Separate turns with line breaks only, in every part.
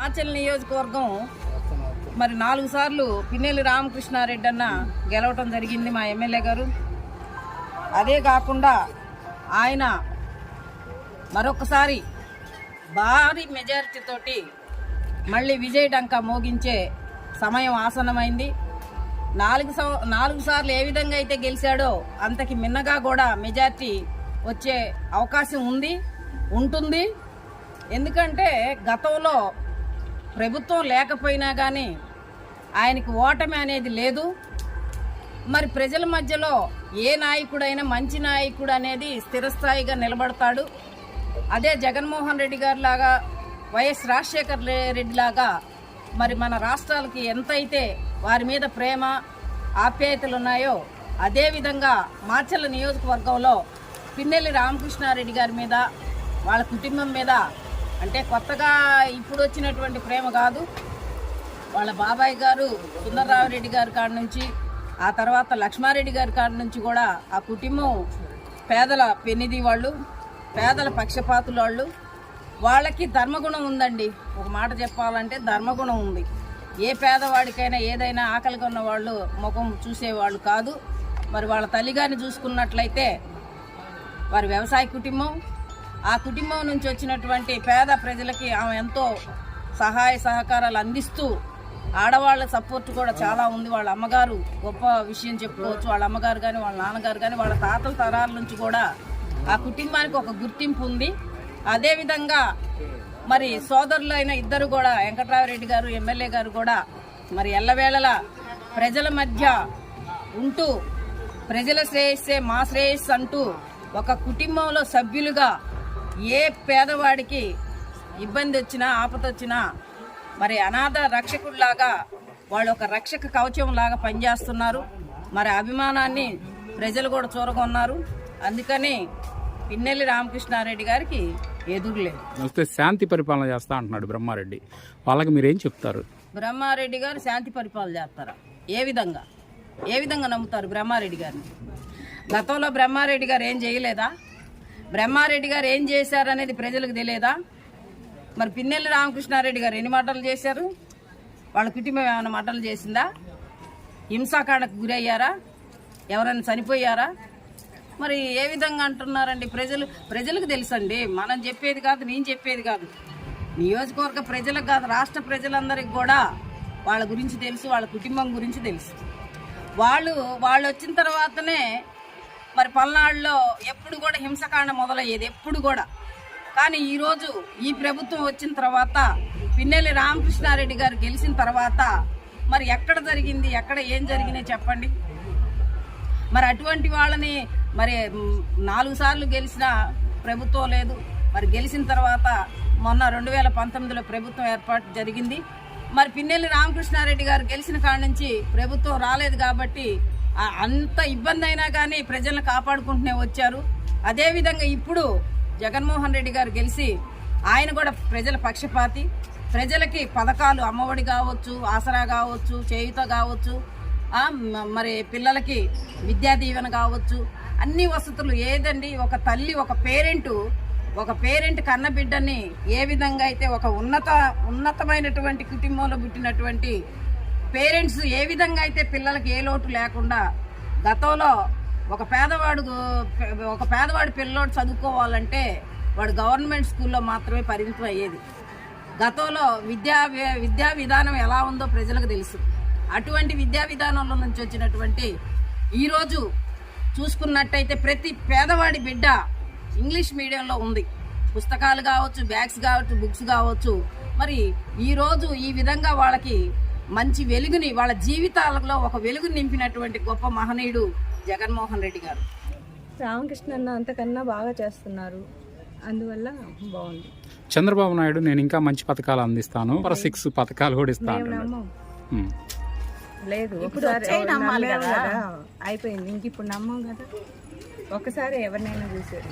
మాచల్ నియోజకవర్గం మరి 4 సార్లు పిన్నెల్లి రామకృష్ణారెడ్డి అన్న గెలవటం జరిగింది మా ఎమ్మెల్యే గారు. అదే కాకుండా ఆయన మరొకసారి భారీ మెజారిటీ తోటి మళ్ళీ విజయ డంకా మోగించే సమయం ఆసన్నమైంది. 4 సార్లు ఏ విధంగా అయితే గెలిచాడో అంతకి మిన్నగా కూడా మెజారిటీ వచ్చే అవకాశం ఉంటుంది. ఎందుకంటే గతంలో ప్రభుత్వం లేకపోయినా కానీ ఆయనకి ఓటమి అనేది లేదు. మరి ప్రజల మధ్యలో ఏ నాయకుడైనా మంచి నాయకుడు అనేది స్థిరస్థాయిగా నిలబడతాడు. అదే జగన్మోహన్ రెడ్డి గారి లాగా, వైఎస్ రాజశేఖర రెడ్డి లాగా మరి మన రాష్ట్రాలకి ఎంతైతే వారి మీద ప్రేమ ఆప్యాయతలు ఉన్నాయో అదేవిధంగా మాచర్ల నియోజకవర్గంలో పిన్నెల్లి రామకృష్ణారెడ్డి గారి మీద, వాళ్ళ కుటుంబం మీద, అంటే కొత్తగా ఇప్పుడు వచ్చినటువంటి ప్రేమ కాదు, వాళ్ళ బాబాయ్ గారు సుందరరామరెడ్డి గారి కాడ నుంచి, ఆ తర్వాత లక్ష్మారెడ్డి గారి కాడ నుంచి కూడా ఆ కుటుంబం పేదల పెన్నిది వాళ్ళు, పేదల పక్షపాతులు వాళ్ళు. వాళ్ళకి ధర్మగుణం ఉందండి. ఒక మాట చెప్పాలంటే ధర్మగుణం ఉంది. ఏ పేదవాడికైనా ఏదైనా ఆకలిగా ఉన్న వాళ్ళు ముఖం చూసేవాళ్ళు కాదు. మరి వాళ్ళ తల్లిగారిని చూసుకున్నట్లయితే వారి వ్యవసాయ కుటుంబం, ఆ కుటుంబం నుంచి వచ్చినటువంటి పేద ప్రజలకి ఆమె ఎంతో సహాయ సహకారాలు అందిస్తూ, ఆడవాళ్ళ సపోర్ట్ కూడా చాలా ఉంది. వాళ్ళ అమ్మగారు గొప్ప విషయం చెప్పుకోవచ్చు. వాళ్ళ అమ్మగారు కానీ, వాళ్ళ నాన్నగారు కానీ, వాళ్ళ తాతల తరాల నుంచి కూడా ఆ కుటుంబానికి ఒక గుర్తింపు ఉంది. అదేవిధంగా మరి సోదరులైన ఇద్దరు కూడా, వెంకట్రామరెడ్డి గారు ఎమ్మెల్యే గారు కూడా మరి ఎల్లవేళలా ప్రజల మధ్య ఉంటూ ప్రజల శ్రేయస్సే మా శ్రేయస్సు అంటూ ఒక కుటుంబంలో సభ్యులుగా ఏ పేదవాడికి ఇబ్బంది వచ్చినా, ఆపద వచ్చినా మరి అనాథ రక్షకుడిలాగా వాళ్ళు ఒక రక్షక కవచం లాగా పనిచేస్తున్నారు. మరి అభిమానాన్ని ప్రజలు కూడా చూరగొన్నారు. అందుకని పిన్నెల్లి రామకృష్ణారెడ్డి గారికి ఎదురులేదు.
వస్తే శాంతి పరిపాలన చేస్తా అంటున్నాడు బ్రహ్మారెడ్డి. వాళ్ళకి మీరేం చెప్తారు?
బ్రహ్మారెడ్డి గారు శాంతి పరిపాలన చేస్తారా? ఏ విధంగా నమ్ముతారు బ్రహ్మారెడ్డి గారిని? గతంలో బ్రహ్మారెడ్డి గారు ఏం చేయలేదా? బ్రహ్మారెడ్డి గారు ఏం చేశారనేది ప్రజలకు తెలియదా? మరి పిన్నెల్లి రామకృష్ణారెడ్డి గారు ఎన్ని మటలు చేశారు? వాళ్ళ కుటుంబం ఏమైనా మటలు చేసిందా? హింసాకాండకు గురయ్యారా? ఎవరైనా చనిపోయారా? మరి ఏ విధంగా అంటున్నారండి? ప్రజలకు తెలుసండి. మనం చెప్పేది కాదు, నేను చెప్పేది కాదు. నియోజకవర్గ ప్రజలకు కాదు, రాష్ట్ర ప్రజలందరికీ కూడా వాళ్ళ గురించి తెలుసు, వాళ్ళ కుటుంబం గురించి తెలుసు. వాళ్ళు వచ్చిన తర్వాతనే మరి పల్నాడులో ఎప్పుడు కూడా హింసకాండ మొదలయ్యేది, ఎప్పుడు కూడా. కానీ ఈరోజు ఈ ప్రభుత్వం వచ్చిన తర్వాత, పిన్నెల్లి రామకృష్ణారెడ్డి గారు గెలిచిన తర్వాత మరి ఎక్కడ జరిగింది, ఎక్కడ ఏం జరిగినాయి చెప్పండి. మరి అటువంటి వాళ్ళని మరి 4 సార్లు గెలిచిన ప్రభుత్వం లేదు. మరి గెలిచిన తర్వాత మొన్న 2019లో ప్రభుత్వం ఏర్పాటు జరిగింది. మరి పిన్నెల్లి రామకృష్ణారెడ్డి గారు గెలిచిన కాడ నుంచి ప్రభుత్వం రాలేదు కాబట్టి అంత ఇబ్బంది అయినా కానీ ప్రజలను కాపాడుకుంటూనే వచ్చారు. అదేవిధంగా ఇప్పుడు జగన్మోహన్ రెడ్డి గారు గెలిచి ఆయన కూడా ప్రజల పక్షపాతి. ప్రజలకి పథకాలు, అమ్మఒడి కావచ్చు, ఆసరా కావచ్చు, చేయూత కావచ్చు, మరి పిల్లలకి విద్యా దీవెన కావచ్చు, అన్ని వసతులు ఏదండి. ఒక తల్లి, ఒక పేరెంట్ కన్నబిడ్డని ఏ విధంగా అయితే ఒక ఉన్నతమైనటువంటి కుటుంబంలో పుట్టినటువంటి పేరెంట్స్ ఏ విధంగా అయితే పిల్లలకి ఏ లోటు లేకుండా, గతంలో ఒక పేదవాడి పిల్లోడు చదువుకోవాలంటే వాడు గవర్నమెంట్ స్కూల్లో మాత్రమే పరిమితం అయ్యేది. గతంలో విద్యా విధానం ఎలా ఉందో ప్రజలకు తెలుసు. అటువంటి విద్యా విధానంలో నుంచి వచ్చినటువంటి ఈరోజు చూసుకున్నట్టయితే ప్రతి పేదవాడి బిడ్డ ఇంగ్లీష్ మీడియంలో ఉంది. పుస్తకాలు కావచ్చు, బ్యాగ్స్ కావచ్చు, బుక్స్ కావచ్చు. మరి ఈరోజు ఈ విధంగా వాళ్ళకి మంచి వెలుగుని, వాళ్ళ జీవితాలలో ఒక వెలుగుని నింపినటువంటి గొప్ప మహనీయుడు జగన్మోహన్ రెడ్డి గారు.
రామకృష్ణ అన్న అంతకన్నా బాగా చేస్తున్నారు, అందువల్ల బాగుంది.
చంద్రబాబు నాయుడు నేను ఇంకా మంచి పథకాలు అందిస్తాను, 6 పథకాలు కూడా ఇస్తాను.
లేదు, అయిపోయింది. ఇంక ఇప్పుడు నమ్మం కదా, ఒకసారి ఎవరినైనా చూసేది.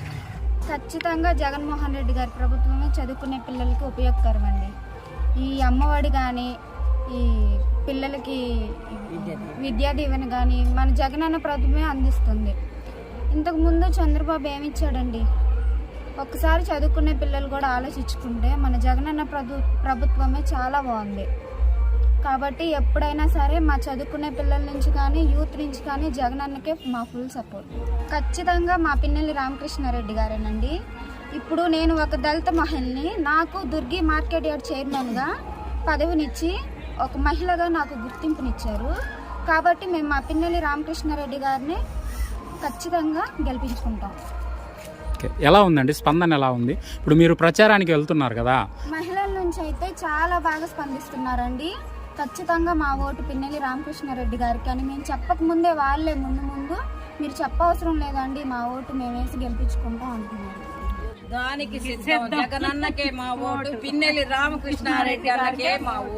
ఖచ్చితంగా జగన్మోహన్ రెడ్డి గారి ప్రభుత్వమే చదువుకునే పిల్లలకి ఉపయోగకరం అండి. ఈ అమ్మఒడి కానీ, ఈ పిల్లలకి విద్యా దీవెన కానీ మన జగనన్న ప్రభుత్వమే అందిస్తుంది. ఇంతకుముందు చంద్రబాబు ఏమిచ్చాడండి? ఒక్కసారి చదువుకునే పిల్లలు కూడా ఆలోచించుకుంటే మన జగనన్న ప్రభుత్వమే చాలా బాగుంది. కాబట్టి ఎప్పుడైనా సరే మా చదువుకునే పిల్లల నుంచి కానీ యూత్ నుంచి కానీ జగనన్నకే మా ఫుల్ సపోర్ట్. ఖచ్చితంగా మా పిన్నెల్లి రామకృష్ణారెడ్డి గారేనండి. ఇప్పుడు నేను ఒక దళిత మహిళని, నాకు దుర్గి మార్కెట్ యార్డ్ చైర్మన్గా పదవినిచ్చి ఒక మహిళగా నాకు గుర్తింపునిచ్చారు. కాబట్టి మేము మా పిన్నెల్లి రామకృష్ణారెడ్డి గారిని ఖచ్చితంగా గెలిపించుకుంటాం.
ఎలా ఉందండి స్పందన, ఎలా ఉంది? ఇప్పుడు మీరు ప్రచారానికి వెళ్తున్నారు కదా,
మహిళల నుంచి అయితే చాలా బాగా స్పందిస్తున్నారండి. ఖచ్చితంగా మా ఓటు పిన్నెల్లి రామకృష్ణారెడ్డి గారికి అని మేము చెప్పకముందే వాళ్ళే ముందు మీరు చెప్పవసరం లేదండి, మా ఓటు మేము వేసి గెలిపించుకుంటాం అంటున్నారు.
దానికి సిద్ధం. జగనన్నకే మా ఓటు, పిన్నెల్లి రామకృష్ణారెడ్డి అన్నకే మా ఓటు.